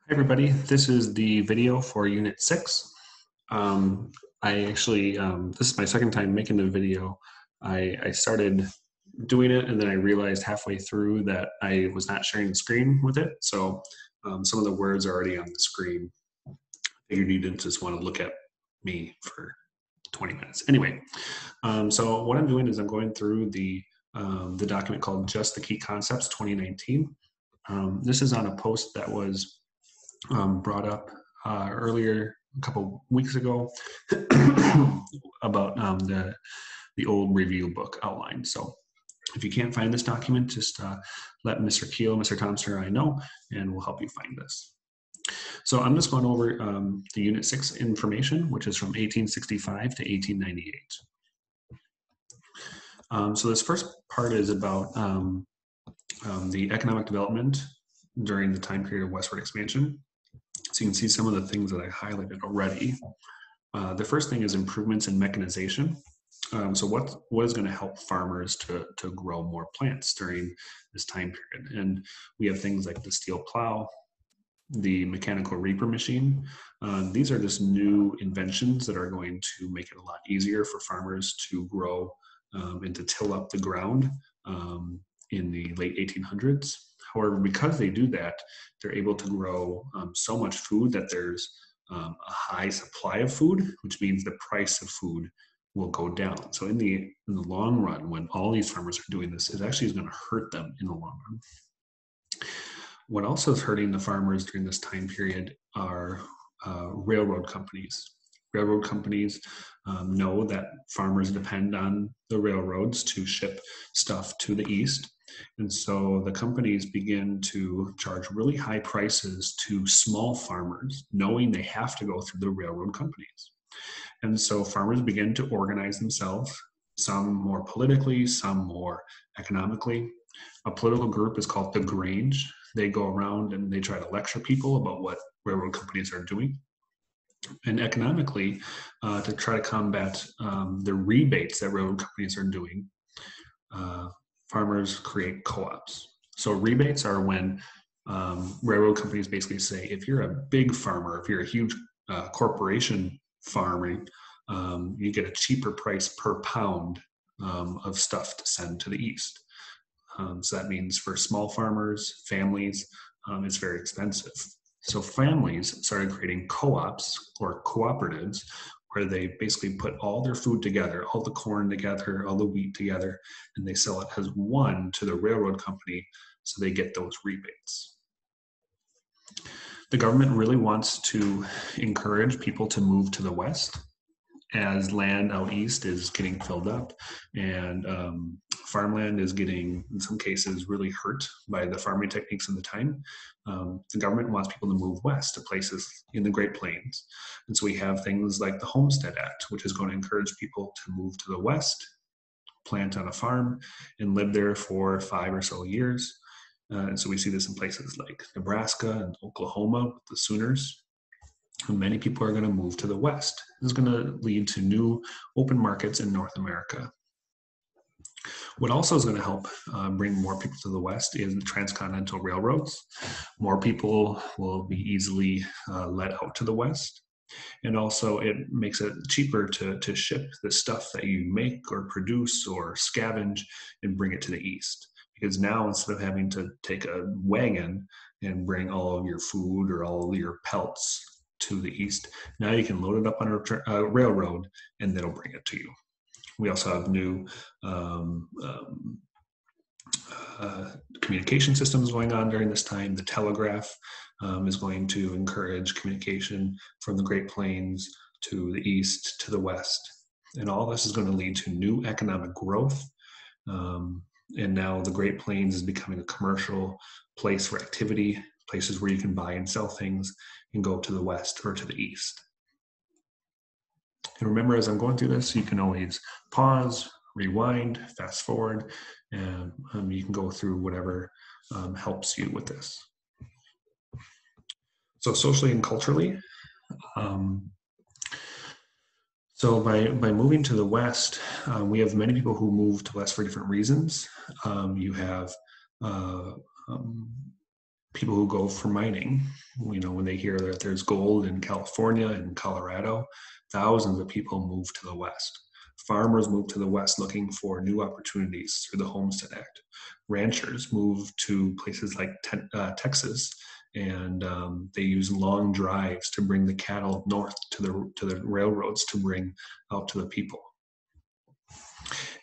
Hi everybody, this is the video for Unit 6. Um, this is my second time making the video. I started doing it and then I realized halfway through that I was not sharing the screen with it. So some of the words are already on the screen. You didn't just want to look at me for 20 minutes. Anyway, so what I'm doing is I'm going through the document called Just the Key Concepts 2019. This is on a post that was brought up earlier a couple weeks ago about the old review book outline. So if you can't find this document, just let Mr. Keel, Mr. Thompson, or I know, and we'll help you find this. So I'm just going over the Unit 6 information, which is from 1865 to 1898. So this first part is about the economic development during the time period of westward expansion. So you can see some of the things that I highlighted already. The first thing is improvements in mechanization. So what is going to help farmers to grow more plants during this time period? And we have things like the steel plow, the mechanical reaper machine. These are just new inventions that are going to make it a lot easier for farmers to grow and to till up the ground in the late 1800s. However, because they do that, they're able to grow so much food that there's a high supply of food, which means the price of food will go down. So in the long run, when all these farmers are doing this, it actually is going to hurt them in the long run. What also is hurting the farmers during this time period are railroad companies. Railroad companies know that farmers depend on the railroads to ship stuff to the east. And so the companies begin to charge really high prices to small farmers, knowing they have to go through the railroad companies. And so farmers begin to organize themselves, some more politically, some more economically. A political group is called the Grange. They go around and they try to lecture people about what railroad companies are doing. And economically, to try to combat the rebates that railroad companies are doing, farmers create co-ops. So rebates are when railroad companies basically say, if you're a big farmer, if you're a huge corporation farming, you get a cheaper price per pound of stuff to send to the east. So that means for small farmers, families, it's very expensive. So families started creating co-ops or cooperatives where they basically put all their food together, all the corn together, all the wheat together, and they sell it as one to the railroad company so they get those rebates. The government really wants to encourage people to move to the west as land out east is getting filled up and farmland is getting, in some cases, really hurt by the farming techniques of the time. The government wants people to move west to places in the Great Plains. And so we have things like the Homestead Act, which is going to encourage people to move to the west, plant on a farm, and live there for 5 or so years. And so we see this in places like Nebraska and Oklahoma with the Sooners. Many people are going to move to the west. This is going to lead to new open markets in North America. What also is going to help bring more people to the west is the transcontinental railroads. More people will be easily led out to the west. And also it makes it cheaper to ship the stuff that you make or produce or scavenge and bring it to the east. Because now instead of having to take a wagon and bring all of your food or all of your pelts to the east, now you can load it up on a railroad and it'll bring it to you. We also have new communication systems going on during this time. The telegraph is going to encourage communication from the Great Plains to the east to the west. And all this is going to lead to new economic growth. And now the Great Plains is becoming a commercial place for activity, places where you can buy and sell things and go to the west or to the east. And remember, as I'm going through this, you can always pause, rewind, fast forward, and you can go through whatever helps you with this. So socially and culturally, so by moving to the west, we have many people who move to the west for different reasons. You have people who go for mining. When they hear that there's gold in California and Colorado, thousands of people move to the West. Farmers move to the West looking for new opportunities through the Homestead Act. Ranchers move to places like Texas, and they use long drives to bring the cattle north to the railroads to bring out to the people.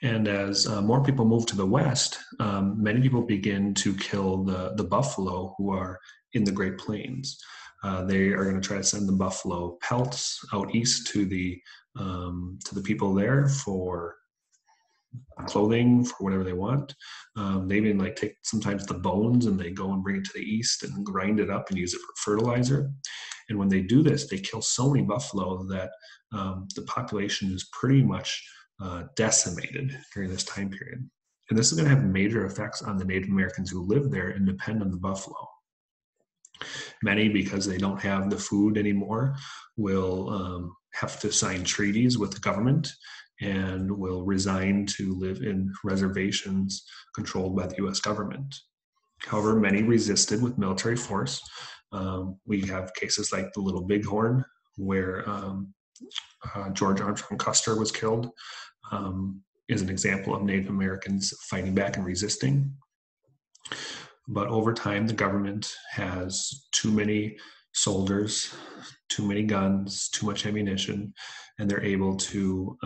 And as more people move to the West, many people begin to kill the buffalo who are in the Great Plains. They are going to try to send the buffalo pelts out east to the people there for clothing, for whatever they want. They even take sometimes the bones and they go and bring it to the east and grind it up and use it for fertilizer. And when they do this, they kill so many buffalo that the population is pretty much decimated during this time period. And this is going to have major effects on the Native Americans who live there and depend on the buffalo. Many, because they don't have the food anymore, will have to sign treaties with the government and will resign to live in reservations controlled by the US government. However, many resisted with military force. We have cases like the Little Bighorn, where George Armstrong Custer was killed, is an example of Native Americans fighting back and resisting. But over time, the government has too many soldiers, too many guns, too much ammunition, and they're able to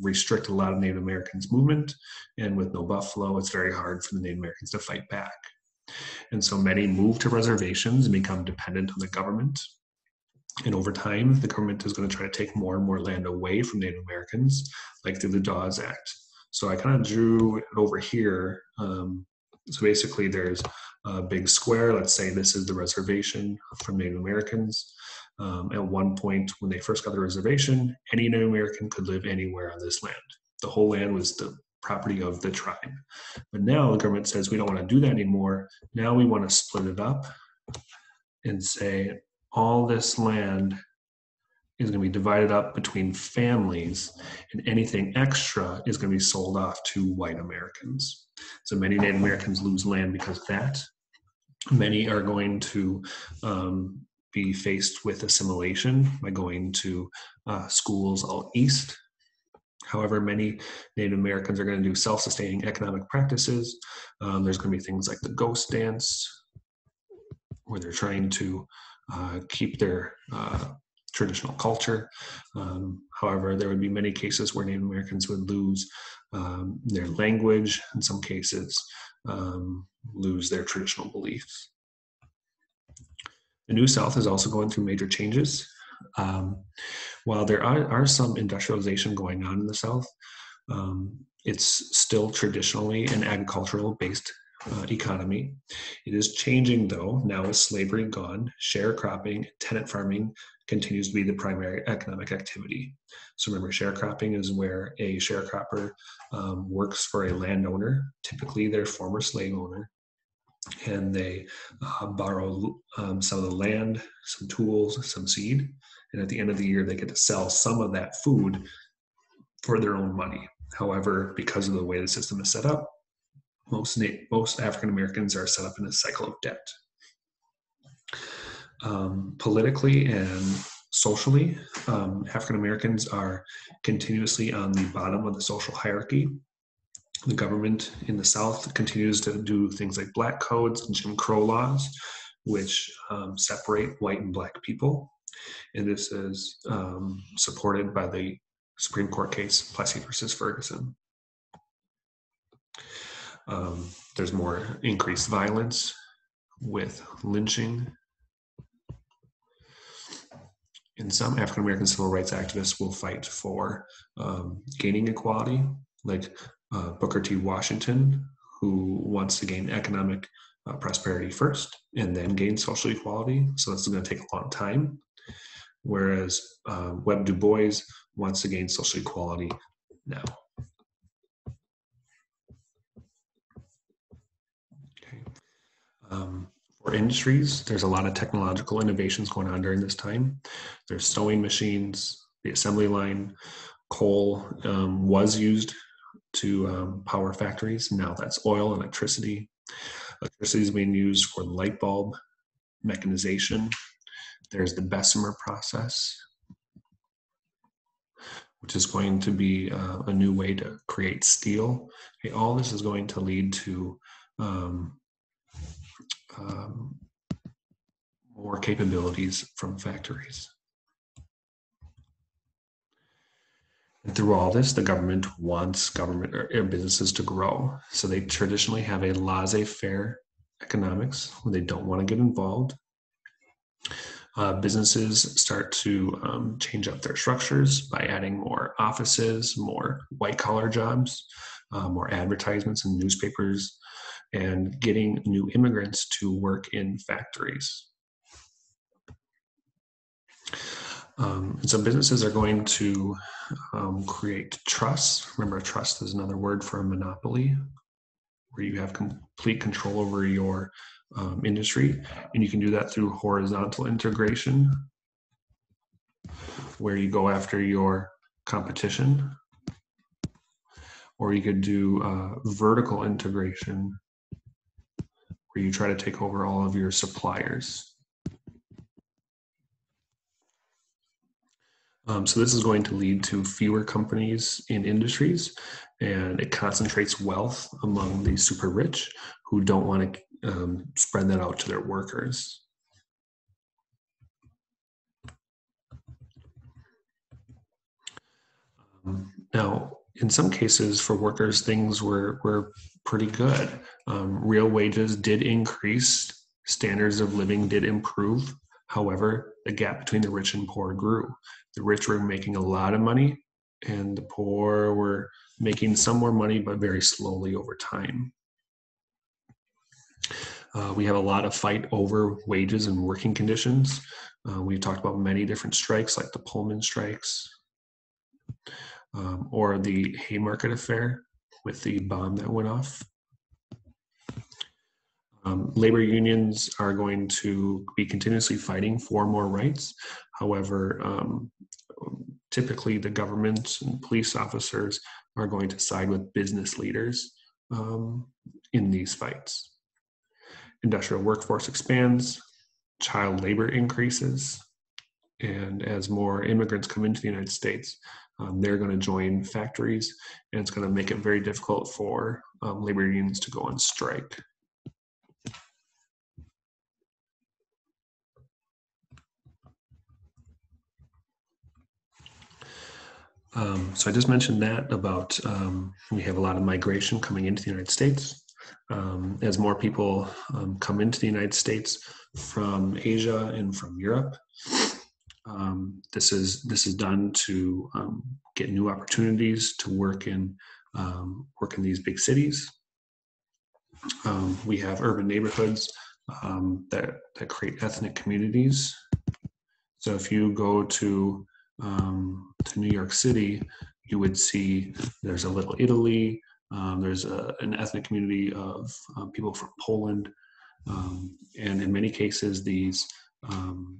restrict a lot of Native Americans' movement. And with no buffalo, it's very hard for the Native Americans to fight back. And so many move to reservations and become dependent on the government. And over time, the government is going to try to take more and more land away from Native Americans, like through the Dawes Act. So I kind of drew it over here. So basically, there's a big square. Let's say this is the reservation from Native Americans. At one point, when they first got the reservation, any Native American could live anywhere on this land. The whole land was the property of the tribe. But now the government says we don't want to do that anymore. Now we want to split it up and say all this land is going to be divided up between families, and anything extra is going to be sold off to white Americans. So many Native Americans lose land because of that. Many are going to be faced with assimilation by going to schools out east. However, many Native Americans are going to do self-sustaining economic practices. There's going to be things like the ghost dance, where they're trying to keep their traditional culture. However, there would be many cases where Native Americans would lose their language, in some cases lose their traditional beliefs. The New South is also going through major changes. While there are some industrialization going on in the South, it's still traditionally an agricultural-based economy. It is changing, though. Now with slavery gone, sharecropping, tenant farming continues to be the primary economic activity. So remember, sharecropping is where a sharecropper works for a landowner, typically their former slave owner, and they borrow some of the land, some tools, some seed, and at the end of the year, they get to sell some of that food for their own money. However, because of the way the system is set up, most African Americans are set up in a cycle of debt. Politically and socially, African Americans are continuously on the bottom of the social hierarchy. The government in the South continues to do things like black codes and Jim Crow laws, which separate white and black people. And this is supported by the Supreme Court case Plessy versus Ferguson. There's more increased violence with lynching. And some African American civil rights activists will fight for gaining equality, like Booker T. Washington, who wants to gain economic prosperity first and then gain social equality. So that's going to take a long time. Whereas Webb Du Bois wants to gain social equality now. For industries, there's a lot of technological innovations going on during this time. There's sewing machines, the assembly line, coal was used to power factories. Now that's oil, electricity. Electricity is being used for the light bulb, mechanization. There's the Bessemer process, which is going to be a new way to create steel. Okay, all this is going to lead to more capabilities from factories. And through all this, the government wants government or businesses to grow. So they traditionally have a laissez-faire economics where they don't want to get involved. Businesses start to change up their structures by adding more offices, more white-collar jobs, more advertisements in newspapers, and getting new immigrants to work in factories. And so businesses are going to create trust. Remember, trust is another word for a monopoly, where you have complete control over your industry. And you can do that through horizontal integration, where you go after your competition. Or you could do vertical integration, where you try to take over all of your suppliers. So this is going to lead to fewer companies in industries, and it concentrates wealth among the super rich who don't want to spread that out to their workers. Now, in some cases for workers, things were pretty good. Real wages did increase, standards of living did improve. However, the gap between the rich and poor grew. The rich were making a lot of money, and the poor were making some more money, but very slowly over time. We have a lot of fight over wages and working conditions. We've talked about many different strikes, like the Pullman strikes, or the Haymarket affair with the bomb that went off. Labor unions are going to be continuously fighting for more rights. However, typically the government and police officers are going to side with business leaders in these fights. Industrial workforce expands, child labor increases, and as more immigrants come into the United States, they're going to join factories, and it's going to make it very difficult for labor unions to go on strike. So I just mentioned that about we have a lot of migration coming into the United States. As more people come into the United States from Asia and from Europe, this is done to get new opportunities to work in these big cities. We have urban neighborhoods that create ethnic communities. So if you go to New York City, you would see there's a Little Italy, there's an ethnic community of people from Poland, and in many cases these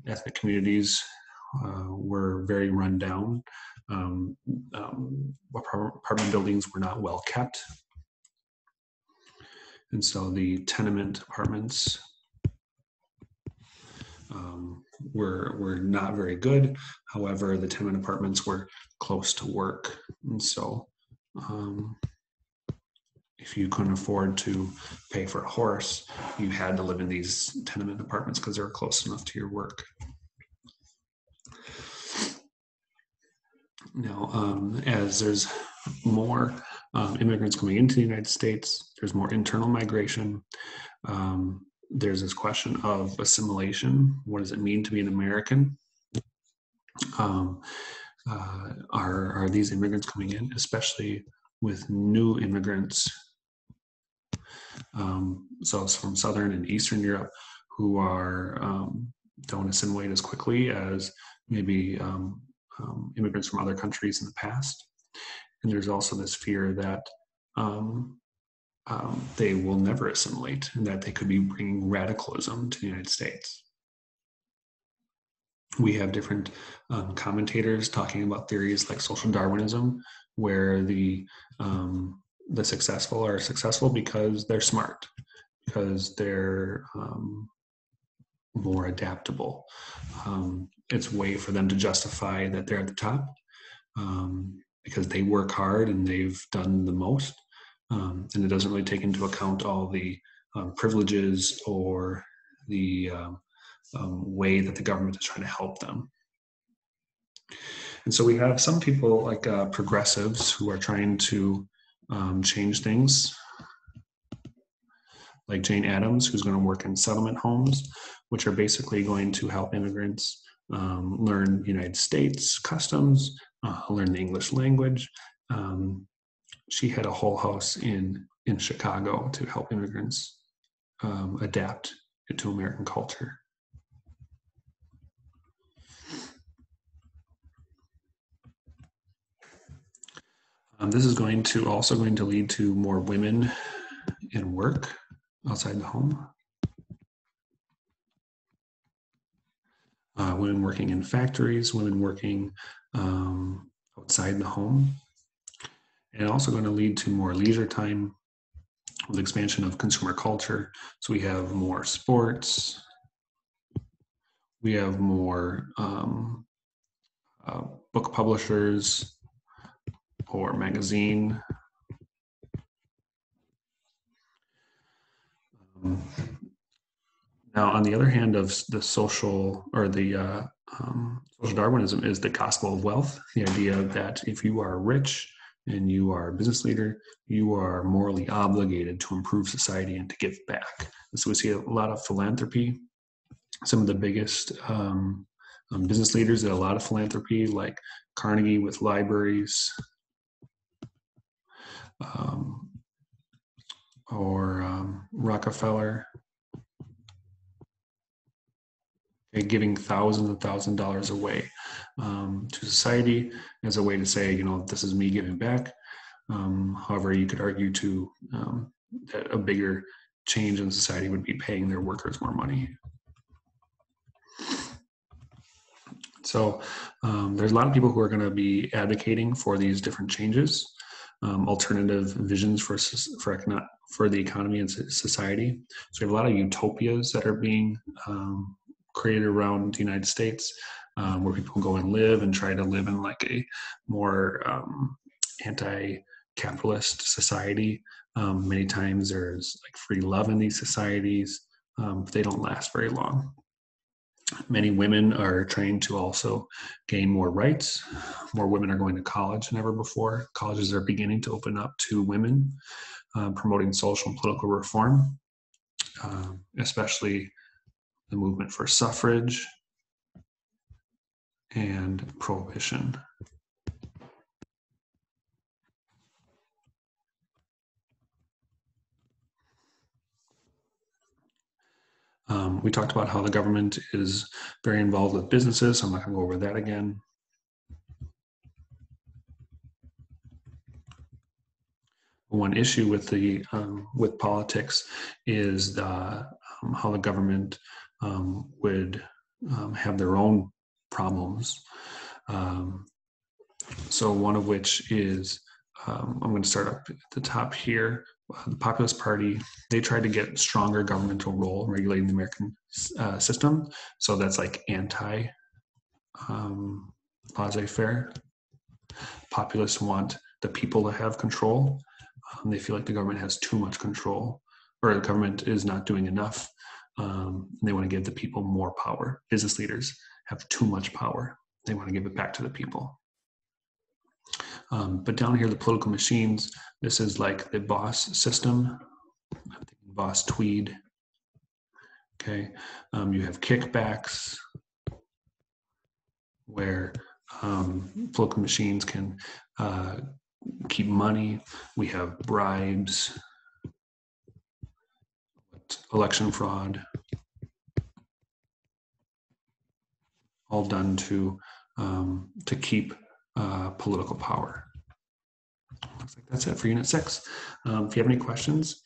ethnic communities were very run down. Apartment buildings were not well kept, and so the tenement apartments were not very good. However, the tenement apartments were close to work, and so if you couldn't afford to pay for a horse, you had to live in these tenement apartments because they were close enough to your work. Now, as there's more immigrants coming into the United States, there's more internal migration. There's this question of assimilation. What does it mean to be an American? Are these immigrants coming in, especially with new immigrants? So it's from Southern and Eastern Europe who don't assimilate as quickly as maybe immigrants from other countries in the past. And there's also this fear that they will never assimilate and that they could be bringing radicalism to the United States. We have different commentators talking about theories like social Darwinism, where the successful are successful because they're smart, because they're more adaptable. It's a way for them to justify that they're at the top because they work hard and they've done the most. And it doesn't really take into account all the privileges or the way that the government is trying to help them. And so we have some people like progressives who are trying to change things, like Jane Addams, who's going to work in settlement homes, which are basically going to help immigrants learn United States customs, learn the English language. She had a whole house in Chicago to help immigrants adapt to American culture. This is also going to lead to more women in work outside the home. Women working in factories, women working outside the home. And also going to lead to more leisure time with expansion of consumer culture. So we have more sports, we have more book publishers or magazine. Now, on the other hand of the social Darwinism is the gospel of wealth, the idea that if you are rich and you are a business leader, you are morally obligated to improve society and to give back. And so we see a lot of philanthropy. Some of the biggest business leaders did a lot of philanthropy, like Carnegie with libraries, or Rockefeller, giving thousands and thousands of dollars away to society as a way to say, this is me giving back. However, you could argue too that a bigger change in society would be paying their workers more money. So there's a lot of people who are going to be advocating for these different changes, alternative visions for the economy and society. So we have a lot of utopias that are being created around the United States, where people go and live and try to live in like a more anti-capitalist society. Many times there's like free love in these societies, but they don't last very long. Many women are trying to also gain more rights. More women are going to college than ever before. Colleges are beginning to open up to women, promoting social and political reform, especially the movement for suffrage and prohibition. We talked about how the government is very involved with businesses, so I'm not going to go over that again. One issue with with politics is how the government would have their own problems. So one of which is, I'm going to start up at the top here. The Populist Party, they tried to get stronger governmental role in regulating the American system. So that's like laissez-faire. Populists want the people to have control. They feel like the government has too much control, or the government is not doing enough. They want to give the people more power. Business leaders have too much power. They want to give it back to the people. But down here, the political machines, this is like the boss system. I'm thinking Boss Tweed. Okay, you have kickbacks where political machines can keep money. We have bribes, election fraud, all done to keep political power. Looks like that's it for Unit 6. If you have any questions,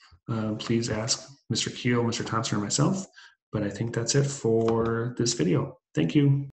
please ask Mr. Keel, Mr. Thompson, or myself. But I think that's it for this video. Thank you.